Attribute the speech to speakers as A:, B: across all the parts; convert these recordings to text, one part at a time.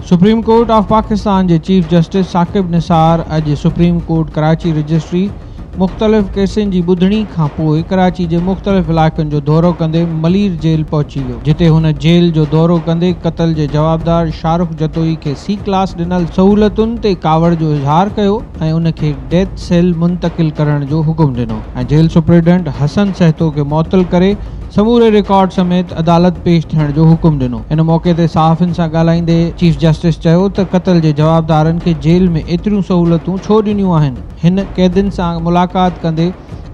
A: Supreme court of Pakistan जे chief justice Saqib Nisar अॼु supreme court Karachi registry मुख़्तलिफ़ केसनि जी ॿुधणी खां पोइ कराची जे मुख़्तलिफ़ इलाइक़नि जो दौरो कंदे मलीर जेल पहुची वियो, जिते हुन जेल जो दौरो कंदे क़त्ल जे जवाबदार शाहरुख जतोई खे सी क्लास ॾिनल सहूलतुनि ते कावड़ जो इज़हार कयो ऐं उन खे डेथ सेल मुंतक़िल करण जो हुकुम ॾिनो ऐं जेल सुप्रीडेंट हसन सहतो खे मुअत्तल करे समूरे रिकॉर्ड समेत अदालत पेश थियण जो हुकुम ॾिनो। इन मौक़े ते सहाफ़ियुनि सां ॻाल्हाईंदे चीफ जस्टिस चयो त क़त्ल जे जवाबदारनि खे जेल में एतिरियूं सहूलतूं छो ॾिनियूं आहिनि। हिन क़ैदियुनि सां मुलाक़ात कंदे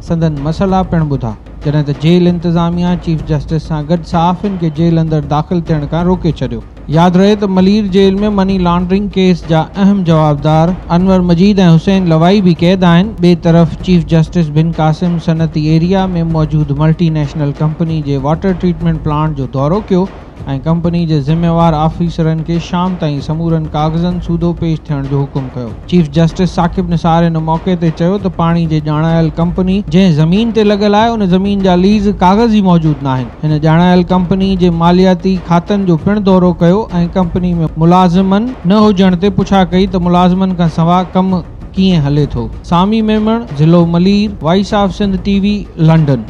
A: संदन मसइला पिणु ॿुधा, जॾहिं त जेल इंतज़ामिया चीफ जस्टिस सां गॾु सहाफ़ियुनि खे जेल अंदरि दाख़िल थियण खां रोके छॾियो। यादि रहे त मलीर जेल में मनी लॉन्ड्रिंग केस जा अहम जवाबदार अनवर मजीद ऐं हुसैन लवाई भी क़ैद आहिनि। ॿिए तरफ़ चीफ जस्टिस बिन कासिम सनती एरिया में मौजूदु मल्टीनेशनल कंपनी जे वाटर ट्रीटमेंट प्लांट जो दौरो कयो ऐं कंपनी जे ज़िम्मेवार ऑफिसरनि खे शाम ताईं समूरनि कागज़नि सूदो पेश थियण जो हुकुम कयो। चीफ जस्टिस साकिब निसार इन मौक़े ते चयो त पाणी जे ॼाणायल कंपनी जंहिं ज़मीन ते लॻल आहे उन ज़मीन जा लीज़ कागज़ ई मौजूदु न आहिनि। हिन ॼाणायल कंपनी जे मालियाती खातनि जो पिणु दौरो कयो ऐं कंपनी में मुलाज़िमनि न हुजण ते पुछा कई त मुलाज़िमनि खां सवाइ कमु कीअं हले थो। सामी मेमण, ज़िलो Malir, voice of Sindh TV, London.